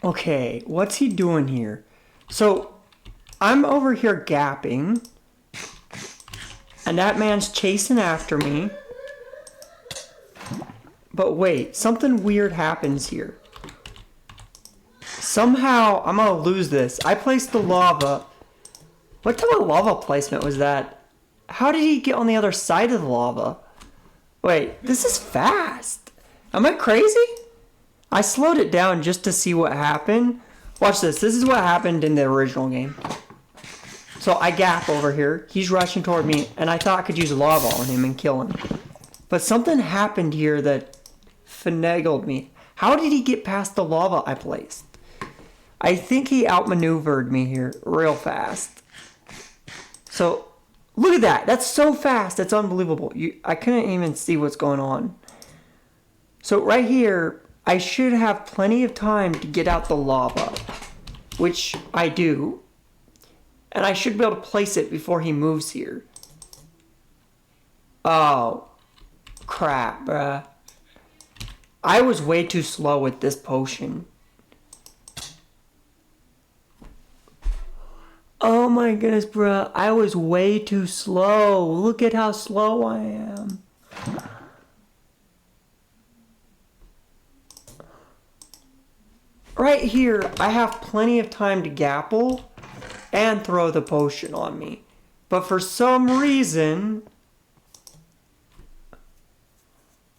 Okay, what's he doing here? So, I'm over here gapping. And that man's chasing after me. But wait, something weird happens here. Somehow, I'm gonna lose this. I placed the lava. What type of lava placement was that? How did he get on the other side of the lava? Wait, this is fast. Am I crazy? I slowed it down just to see what happened. Watch this. This is what happened in the original game. So I gap over here. He's rushing toward me, and I thought I could use lava on him and kill him. But something happened here that finagled me. How did he get past the lava I placed? I think he outmaneuvered me here real fast. So, look at that. That's so fast. That's unbelievable. I couldn't even see what's going on. So right here, I should have plenty of time to get out the lava, which I do. And I should be able to place it before he moves here. Oh, crap, bruh. I was way too slow with this potion. Oh my goodness, bruh. I was way too slow. Look at how slow I am. Right here, I have plenty of time to gapple and throw the potion on me. But for some reason...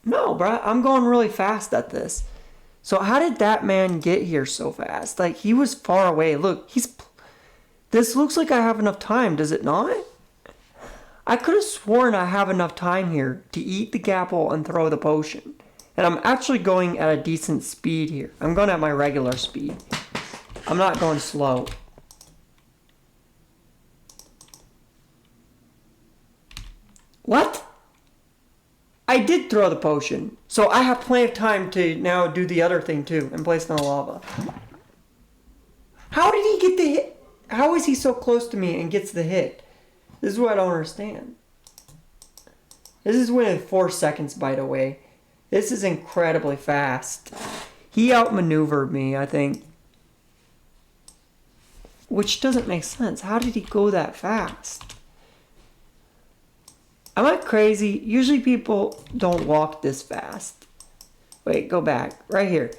No, bruh. I'm going really fast at this. So how did that man get here so fast? Like, he was far away. Look, this looks like I have enough time, does it not? I could have sworn I have enough time here to eat the gapple and throw the potion. And I'm actually going at a decent speed here. I'm going at my regular speed. I'm not going slow. What? I did throw the potion. So I have plenty of time to now do the other thing too and place it in the lava. How did he get the hit? How is he so close to me and gets the hit? This is what I don't understand. This is within 4 seconds, by the way. This is incredibly fast. He outmaneuvered me, I think. Which doesn't make sense. How did he go that fast? Am I crazy? Usually people don't walk this fast. Wait, go back. Right here.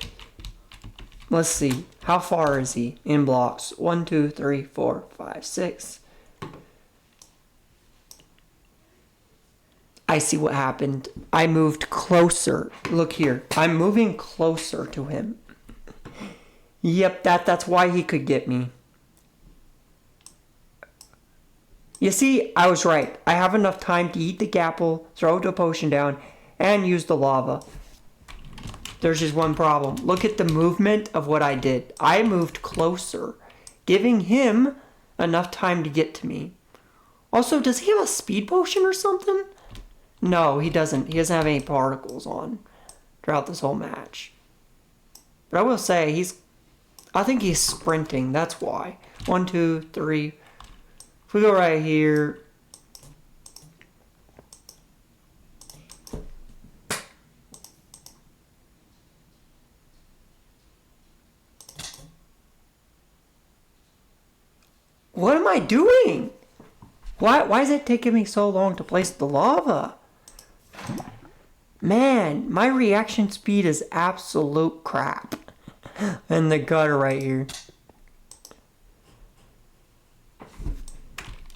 Let's see. How far is he in blocks? 1, 2, 3, 4, 5, 6. I see what happened. I moved closer. Look here. I'm moving closer to him. Yep, that's why he could get me. You see, I was right. I have enough time to eat the gapple, throw the potion down, and use the lava. There's just one problem. Look at the movement of what I did. I moved closer, giving him enough time to get to me. Also, does he have a speed potion or something? No, he doesn't. He doesn't have any particles on throughout this whole match. But I will say, I think he's sprinting. That's why. 1, 2, 3. If we go right here. What am I doing? Why is it taking me so long to place the lava? Man, my reaction speed is absolute crap. In the gutter right here.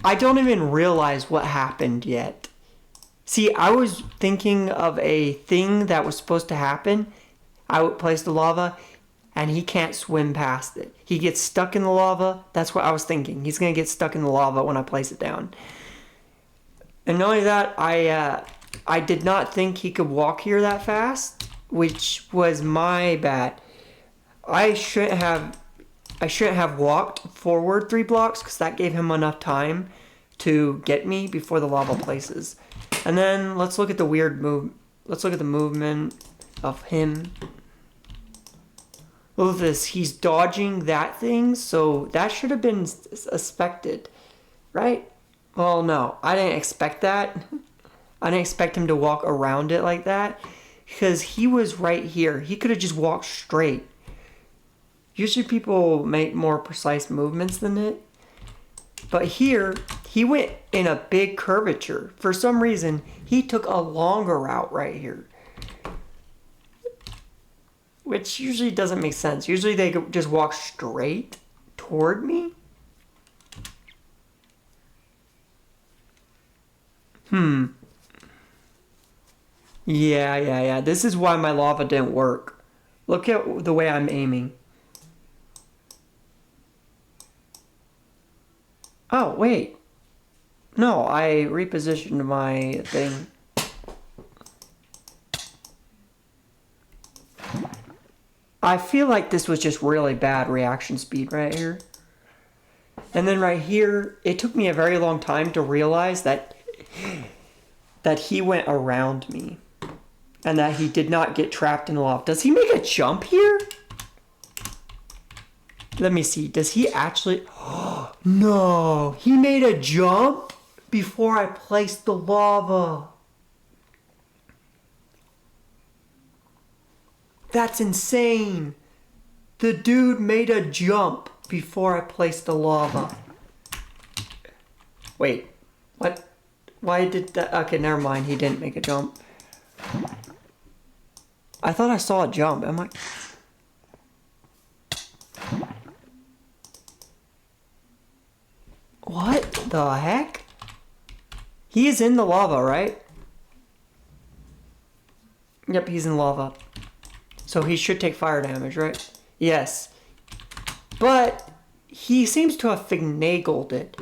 I don't even realize what happened yet. See, I was thinking of a thing that was supposed to happen. I would place the lava, and he can't swim past it. He gets stuck in the lava. That's what I was thinking. He's going to get stuck in the lava when I place it down. And not only that, I did not think he could walk here that fast, which was my bad. I shouldn't have walked forward 3 blocks because that gave him enough time to get me before the lava places. And then let's look at the weird move. Let's look at the movement of him. Look at this. He's dodging that thing, so that should have been expected, right? Well, no, I didn't expect that. I didn't expect him to walk around it like that because he was right here. He could have just walked straight. Usually people make more precise movements than it. But here, he went in a big curvature. For some reason, he took a longer route right here. Which usually doesn't make sense. Usually they just walk straight toward me. Yeah. This is why my lava didn't work. Look at the way I'm aiming. Oh, wait. No, I repositioned my thing. I feel like this was just really bad reaction speed right here. And then right here, it took me a very long time to realize that he went around me. And that he did not get trapped in the lava. Does he make a jump here? Let me see. Does he actually... No! He made a jump before I placed the lava. That's insane. The dude made a jump before I placed the lava. Wait. What? Why did that... Okay, never mind. He didn't make a jump. I thought I saw a jump. Am I... What the heck? He is in the lava, right? Yep, he's in lava. So he should take fire damage, right? Yes. But he seems to have finagled it.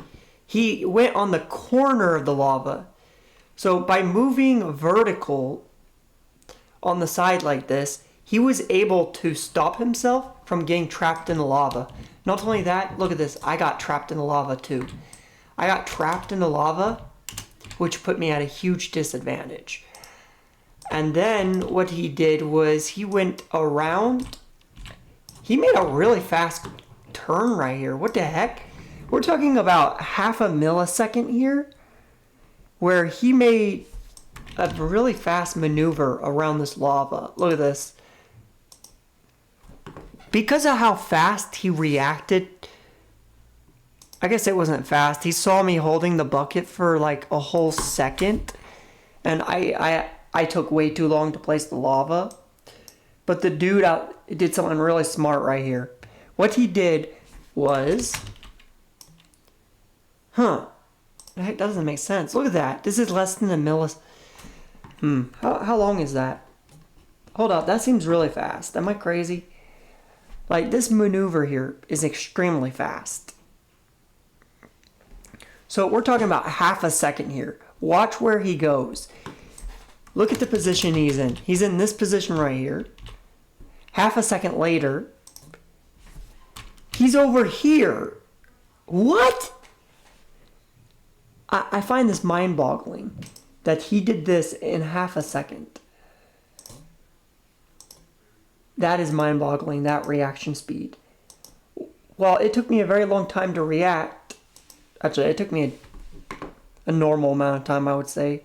He went on the corner of the lava. So by moving vertical on the side like this, he was able to stop himself from getting trapped in the lava. Not only that, look at this. I got trapped in the lava too. I got trapped in the lava, which put me at a huge disadvantage. And then what he did was he went around. He made a really fast turn right here. What the heck? We're talking about half a millisecond here, where he made a really fast maneuver around this lava. Look at this. Because of how fast he reacted, I guess it wasn't fast. He saw me holding the bucket for like a whole second, and I took way too long to place the lava. But the dude did something really smart right here. What he did was, that doesn't make sense. Look at that. This is less than a millisecond. How long is that? Hold up, that seems really fast. Am I crazy? Like, this maneuver here is extremely fast. So we're talking about half a second here. Watch where he goes. Look at the position he's in. He's in this position right here. Half a second later, he's over here. What? I find this mind-boggling that he did this in half a second. That is mind-boggling, that reaction speed. Well, it took me a very long time to react. Actually, it took me a normal amount of time, I would say.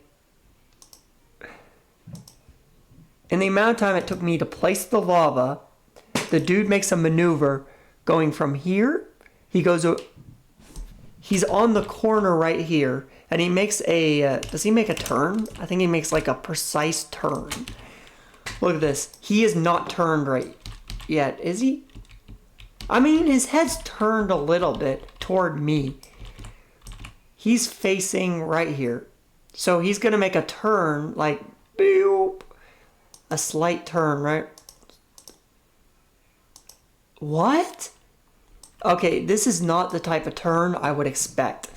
In the amount of time it took me to place the lava, the dude makes a maneuver going from here. He's on the corner right here, and he makes does he make a turn? I think he makes like a precise turn. Look at this. He is not turned right yet, is he? I mean, his head's turned a little bit toward me. He's facing right here. So he's going to make a turn, like, boop. A slight turn, right? What? Okay, this is not the type of turn I would expect.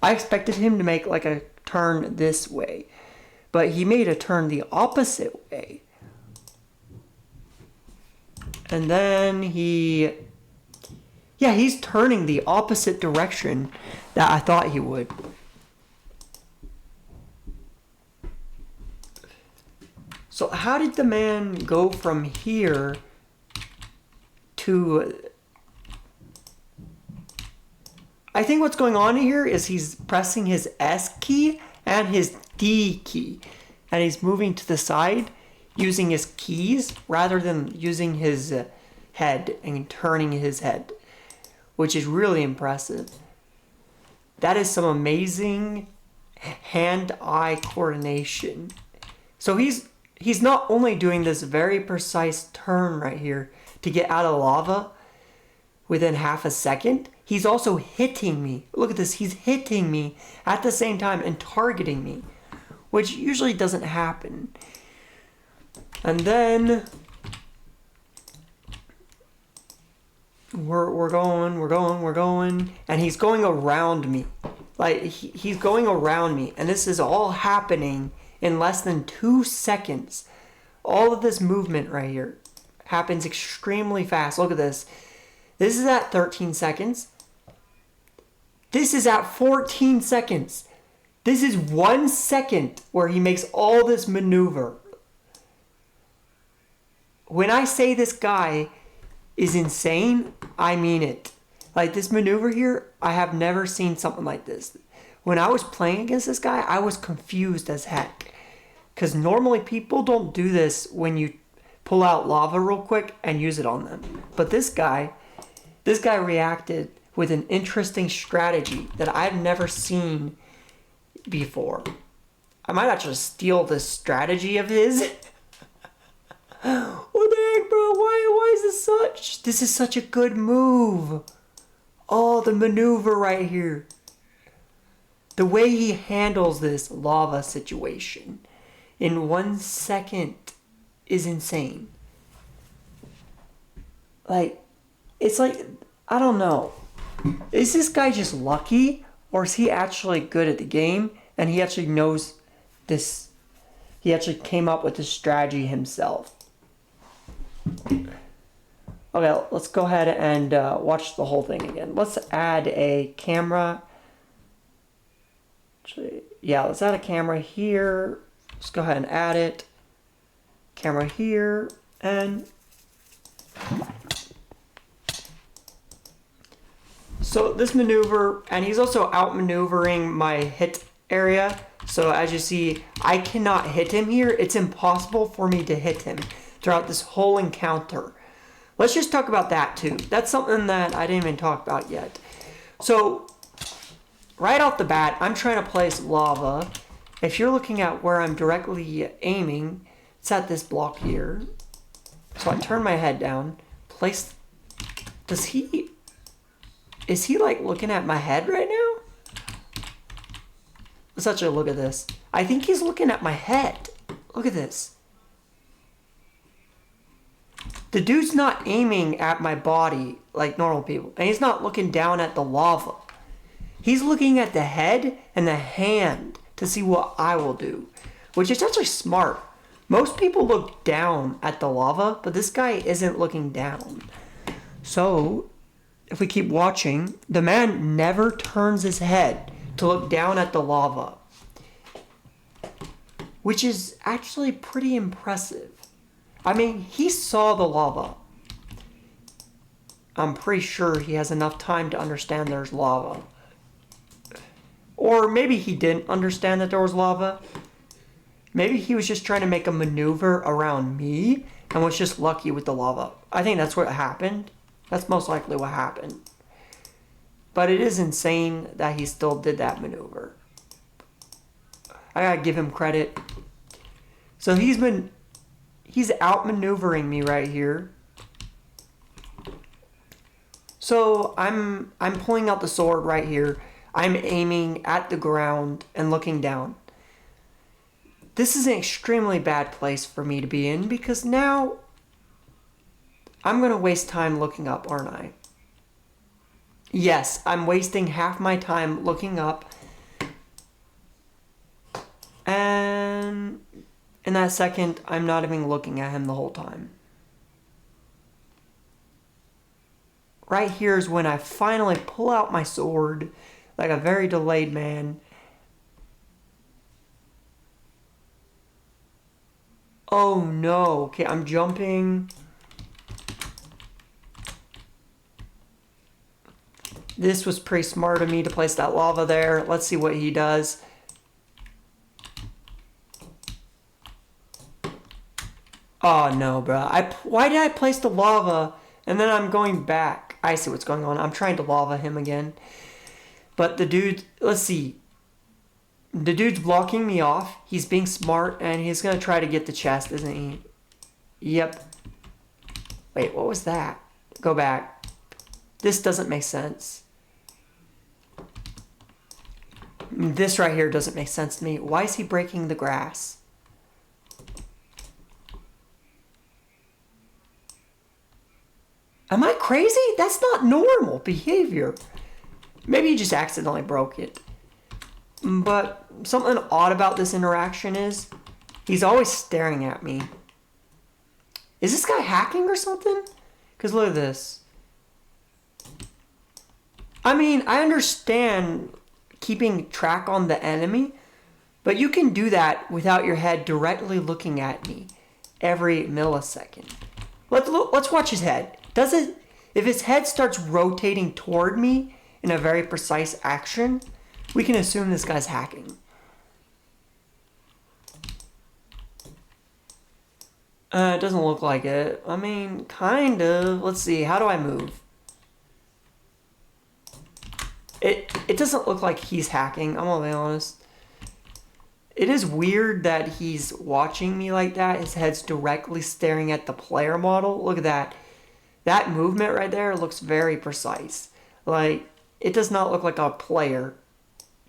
I expected him to make like a turn this way. But he made a turn the opposite way. And then he's turning the opposite direction that I thought he would. So how did the man go from here to... I think what's going on here is he's pressing his S key and his D key. And he's moving to the side using his keys rather than using his head and turning his head, which is really impressive. That is some amazing hand-eye coordination. So he's not only doing this very precise turn right here to get out of lava within half a second, he's also hitting me. Look at this, he's hitting me at the same time and targeting me, which usually doesn't happen. And then we're going, and he's going around me. Like, he's going around me, and this is all happening in less than 2 seconds. All of this movement right here happens extremely fast. Look at this. This is at 13 seconds. This is at 14 seconds. This is 1 second where he makes all this maneuver. When I say this guy is insane, I mean it. Like, this maneuver here, I have never seen something like this. When I was playing against this guy, I was confused as heck. Because normally people don't do this when you pull out lava real quick and use it on them. But this guy reacted with an interesting strategy that I've never seen before. I might actually steal this strategy of his. What the heck, bro? Why is this such? This is such a good move. Oh, the maneuver right here. The way he handles this lava situation in 1 second is insane. Like, it's like, I don't know. Is this guy just lucky, or is he actually good at the game and he actually knows this? He actually came up with this strategy himself. Okay, let's go ahead and watch the whole thing again. Let's add a camera. Actually, yeah, let's add a camera here. Let's go ahead and add it. Camera here, and so this maneuver, and he's also outmaneuvering my hit area. So as you see, I cannot hit him here. It's impossible for me to hit him throughout this whole encounter. Let's just talk about that too. That's something that I didn't even talk about yet. So right off the bat, I'm trying to place lava. If you're looking at where I'm directly aiming, it's at this block here. So I turn my head down, place, is he like looking at my head right now? Let's actually look at this. I think he's looking at my head. Look at this. The dude's not aiming at my body like normal people. And he's not looking down at the lava. He's looking at the head and the hand to see what I will do. Which is actually smart. Most people look down at the lava, but this guy isn't looking down. So, if we keep watching, the man never turns his head to look down at the lava. Which is actually pretty impressive. I mean, he saw the lava. I'm pretty sure he has enough time to understand there's lava. Or maybe he didn't understand that there was lava. Maybe he was just trying to make a maneuver around me and was just lucky with the lava. I think that's what happened. That's most likely what happened. But it is insane that he still did that maneuver. I gotta give him credit. So he's outmaneuvering me right here. So I'm pulling out the sword right here. I'm aiming at the ground and looking down. This is an extremely bad place for me to be in because now I'm going to waste time looking up, aren't I? Yes, I'm wasting half my time looking up. And in that second, I'm not even looking at him the whole time. Right here is when I finally pull out my sword like a very delayed man. Oh no. Okay, I'm jumping. This was pretty smart of me to place that lava there. Let's see what he does. Oh no, bro. Why did I place the lava And then I'm going back. I see what's going on. I'm trying to lava him again. But the dude, let's see. The dude's blocking me off. He's being smart and he's going to try to get the chest, isn't he? Yep. Wait, what was that? Go back. This doesn't make sense. This right here doesn't make sense to me. Why is he breaking the grass? Am I crazy? That's not normal behavior. Maybe he just accidentally broke it. But something odd about this interaction is he's always staring at me. Is this guy hacking or something? Because look at this. I mean, I understand keeping track on the enemy, but you can do that without your head directly looking at me every millisecond. Let's watch his head. If his head starts rotating toward me in a very precise action, we can assume this guy's hacking. It doesn't look like it. I mean, kind of. Let's see. How do I move? It doesn't look like he's hacking. I'm gonna be honest. It is weird that he's watching me like that. His head's directly staring at the player model. Look at that. That movement right there looks very precise. Like, it does not look like a player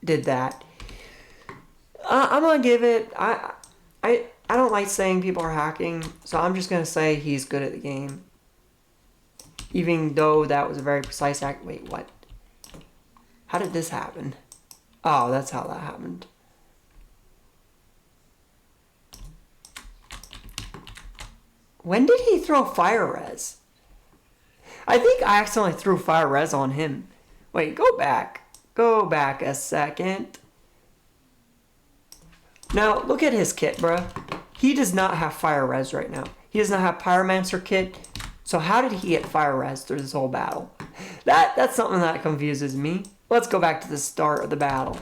did that. I'm gonna give it. I don't like saying people are hacking, so I'm just gonna say he's good at the game. Even though that was a very precise act. Wait, what? How did this happen? Oh, that's how that happened. When did he throw fire res? I think I accidentally threw fire res on him. Wait, go back. Go back a second. Now, look at his kit, bruh. He does not have fire res right now. He does not have Pyromancer kit. So how did he get fire res through this whole battle? That's something that confuses me. Let's go back to the start of the battle.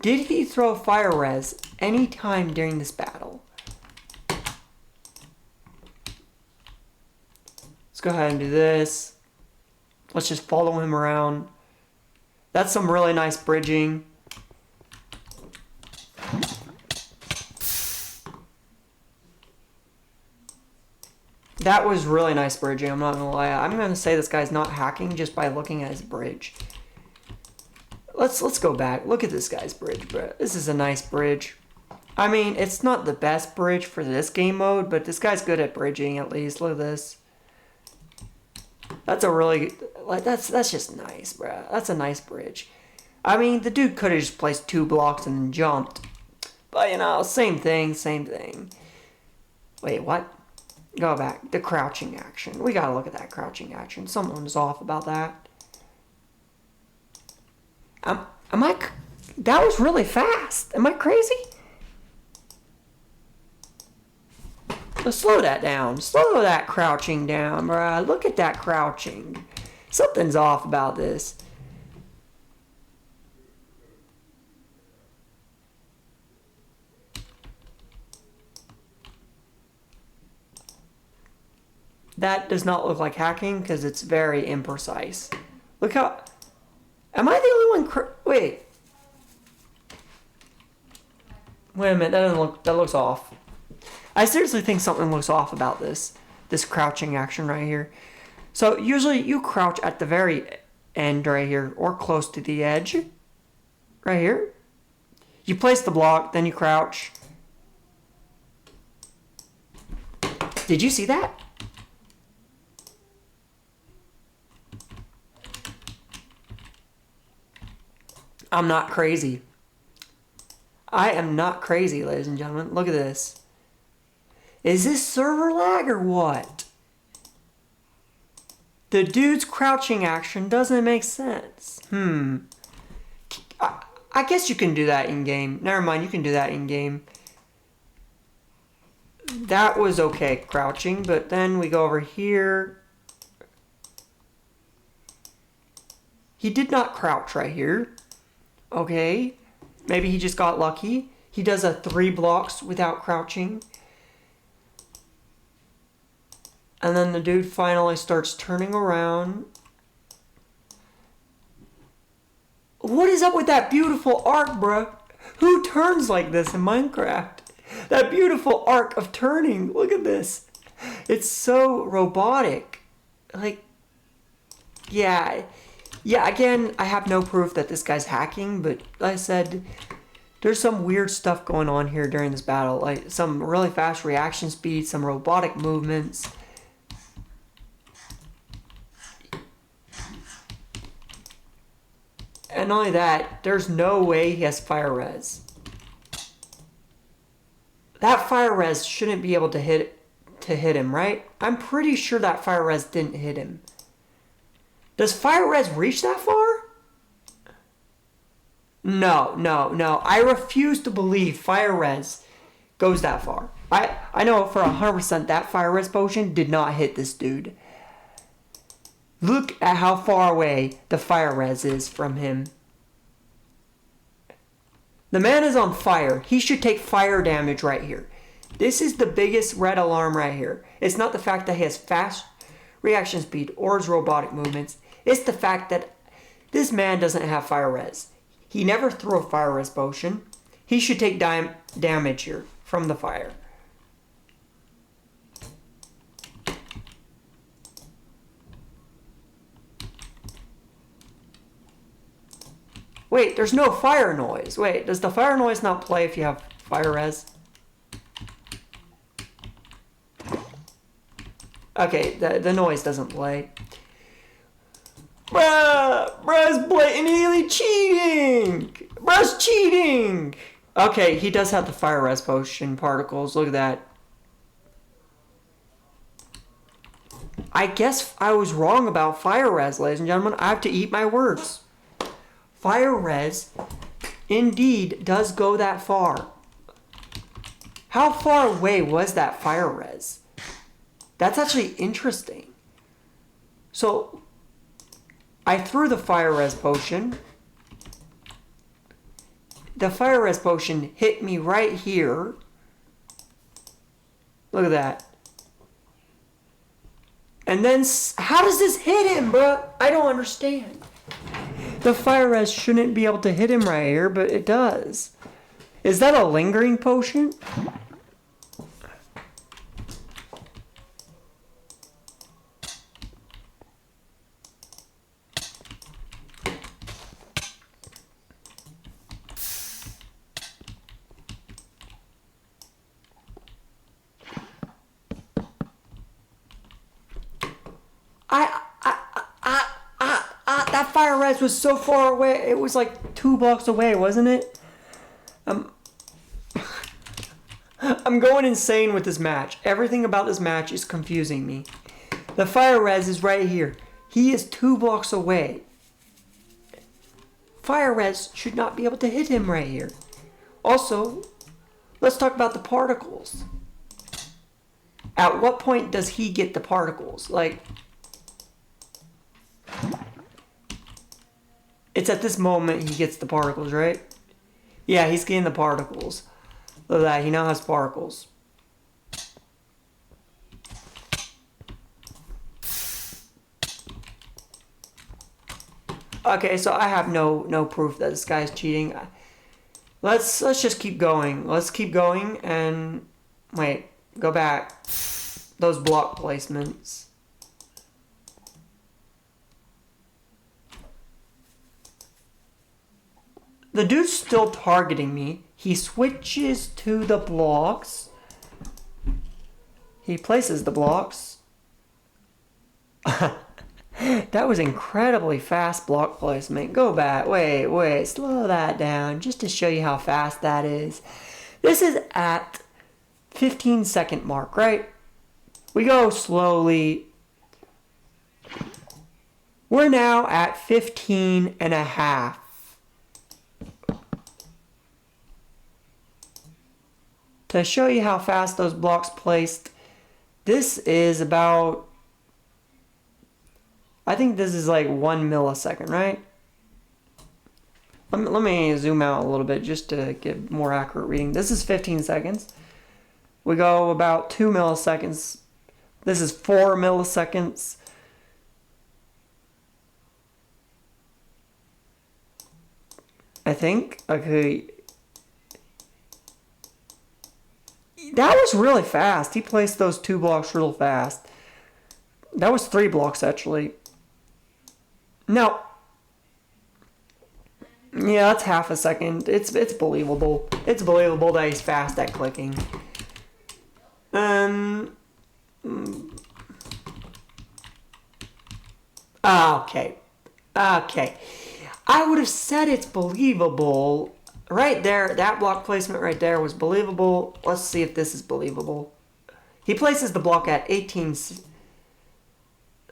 Did he throw fire res any time during this battle? Let's go ahead and do this. Let's just follow him around. That's some really nice bridging. That was really nice bridging, I'm not gonna lie. I'm gonna say this guy's not hacking just by looking at his bridge. Let's go back. Look at this guy's bridge, bro. This is a nice bridge. I mean, it's not the best bridge for this game mode, but this guy's good at bridging at least. Look at this. That's a really, like, that's just nice, bro. That's a nice bridge. I mean, the dude could have just placed 2 blocks and then jumped. But, you know, same thing, same thing. Wait, what? Go back. The crouching action. We gotta look at that crouching action. Someone's off about that. That was really fast. Am I crazy? Let's slow that down. Slow that crouching down, bruh. Look at that crouching. Something's off about this. That does not look like hacking because it's very imprecise. Look how... Am I the only one... Wait. Wait a minute. That doesn't look... That looks off. I seriously think something looks off about this crouching action right here. So usually you crouch at the very end right here or close to the edge. Right here. You place the block, then you crouch. Did you see that? I'm not crazy. I am not crazy, ladies and gentlemen. Look at this. Is this server lag or what? The dude's crouching action doesn't make sense. I guess you can do that in game. Never mind, you can do that in game. That was okay, crouching, but then we go over here. He did not crouch right here. Okay, maybe he just got lucky. He does a 3 blocks without crouching. And then the dude finally starts turning around. What is up with that beautiful arc, bruh? Who turns like this in Minecraft? That beautiful arc of turning. Look at this. It's so robotic. Like, yeah, again, I have no proof that this guy's hacking, but like I said, there's some weird stuff going on here during this battle. Like, some really fast reaction speed, some robotic movements. And not only that, there's no way he has fire res. That fire res shouldn't be able to hit him, right? I'm pretty sure that fire res didn't hit him. Does fire res reach that far? No. I refuse to believe fire res goes that far. I know for 100% that fire res potion did not hit this dude. Look at how far away the fire res is from him. The man is on fire. He should take fire damage right here. This is the biggest red alarm right here. It's not the fact that he has fast reaction speed or his robotic movements. It's the fact that this man doesn't have fire res. He never threw a fire res potion. He should take damage here from the fire. Wait, there's no fire noise. Wait, does the fire noise not play if you have fire res? Okay, the noise doesn't play. Bruh's blatantly cheating! Bruh's cheating! Okay, he does have the fire res potion particles. Look at that. I guess I was wrong about fire res, ladies and gentlemen. I have to eat my words. Fire res indeed does go that far. How far away was that fire res? That's actually interesting. So, I threw the fire res potion. The fire res potion hit me right here. Look at that. And then, how does this hit him, bro? I don't understand. The fire res shouldn't be able to hit him right here, but it does. Is that a lingering potion? That fire res was so far away. It was like 2 blocks away, wasn't it? I'm going insane with this match. Everything about this match is confusing me. The fire res is right here. He is 2 blocks away. Fire res should not be able to hit him right here. Also, let's talk about the particles. At what point does he get the particles? Like, it's at this moment he gets the particles, right? Yeah, he's getting the particles. Look at that, he now has particles. Okay, so I have no proof that this guy's cheating. Let's just keep going. Let's keep going and wait, go back. Those block placements. The dude's still targeting me. He switches to the blocks. He places the blocks. That was incredibly fast block placement. Go back. Wait. Slow that down just to show you how fast that is. This is at 15-second mark, right? We go slowly. We're now at 15 and a half. To show you how fast those blocks placed, this is about, I think this is like 1 millisecond, right? Let me zoom out a little bit just to get more accurate reading. This is 15 seconds. We go about 2 milliseconds This is 4 milliseconds. I think. Okay. That was really fast. He placed those 2 blocks real fast. That was 3 blocks, actually. No. Yeah, that's half a second. It's believable. It's believable that he's fast at clicking. Okay. Okay. I would have said it's believable. Right there, that block placement right there was believable. Let's see if this is believable. He places the block at 18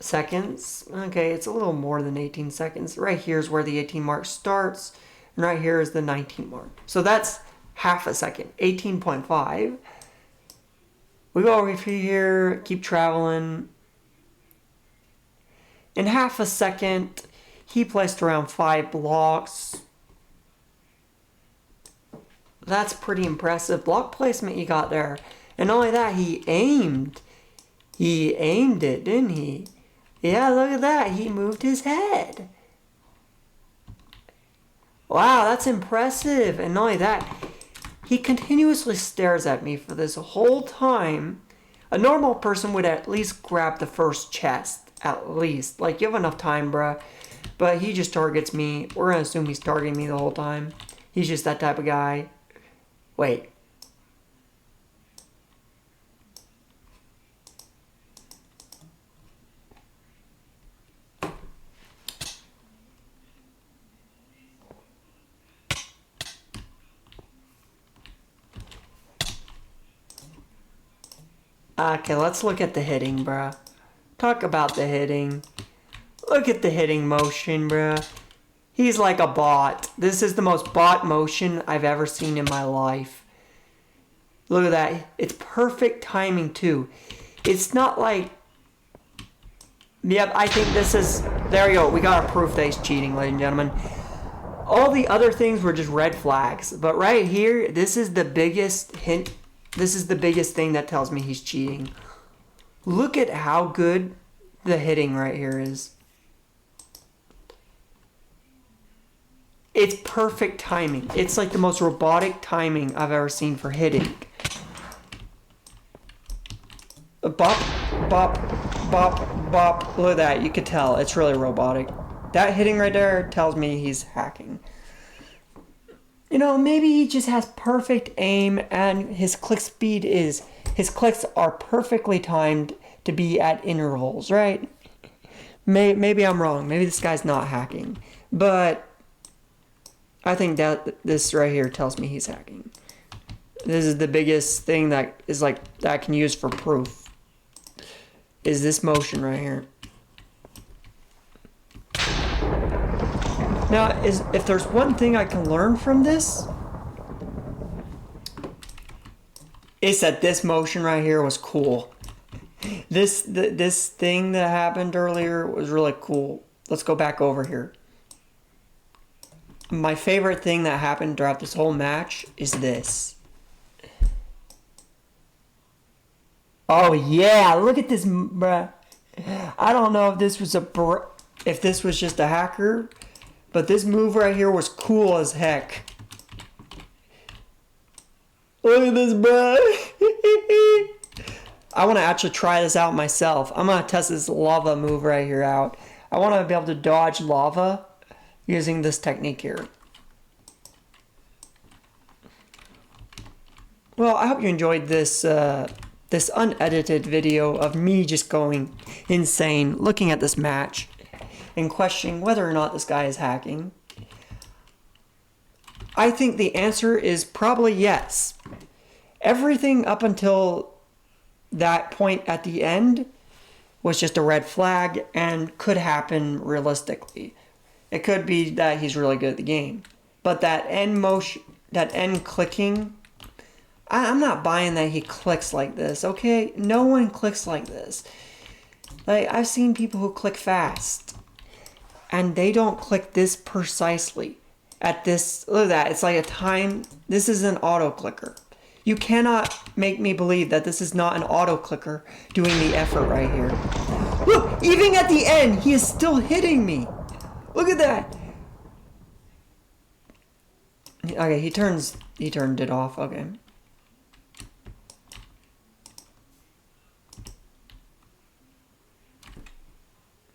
seconds. Okay, it's a little more than 18 seconds. Right here is where the 18 mark starts. And right here is the 19 mark. So that's half a second. 18.5. We go over here, keep traveling. In half a second, he placed around 5 blocks. That's pretty impressive block placement you got there. And not only that, he aimed. He aimed it, didn't he? Yeah, look at that. He moved his head. Wow, that's impressive. And not only that, he continuously stares at me for this whole time. A normal person would at least grab the first chest. At least. Like, you have enough time, bruh. But he just targets me. We're going to assume he's targeting me the whole time. He's just that type of guy. Wait. Okay, let's look at the hitting, bruh. Talk about the hitting. Look at the hitting motion, bruh. He's like a bot. This is the most bot motion I've ever seen in my life. Look at that. It's perfect timing, too. It's not like... Yep, I think this is... There you go. We got a proof that he's cheating, ladies and gentlemen. All the other things were just red flags. But right here, this is the biggest hint. This is the biggest thing that tells me he's cheating. Look at how good the hitting right here is. It's perfect timing. It's like the most robotic timing I've ever seen for hitting. Bop, bop, bop, bop. Look at that. You could tell. It's really robotic. That hitting right there tells me he's hacking. You know, maybe he just has perfect aim and his click speed is... His clicks are perfectly timed to be at intervals, right? Maybe I'm wrong. Maybe this guy's not hacking. But... I think that this right here tells me he's hacking. This is the biggest thing that is like that I can use for proof. Is this motion right here. Now, if there's one thing I can learn from this, it's that this motion right here was cool. This thing that happened earlier was really cool. Let's go back over here. My favorite thing that happened throughout this whole match is this. Oh yeah, look at this, bruh. I don't know if this was if this was just a hacker, but this move right here was cool as heck. Look at this, bruh. I want to actually try this out myself. I'm going to test this lava move right here out. I want to be able to dodge lava using this technique here. Well, I hope you enjoyed this this unedited video of me just going insane, looking at this match and questioning whether or not this guy is hacking. I think the answer is probably yes. Everything up until that point at the end was just a red flag and could happen realistically. It could be that he's really good at the game. But that end motion, that end clicking, I'm not buying that he clicks like this, okay? No one clicks like this. Like, I've seen people who click fast. And they don't click this precisely. At this, look at that, it's like a time, this is an auto clicker. You cannot make me believe that this is not an auto clicker doing the effort right here. Look, even at the end, he is still hitting me. Look at that. Okay, he turned it off. Okay.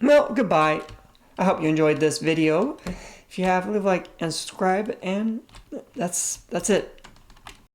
Well, goodbye. I hope you enjoyed this video. If you have, leave a like and subscribe, and that's it.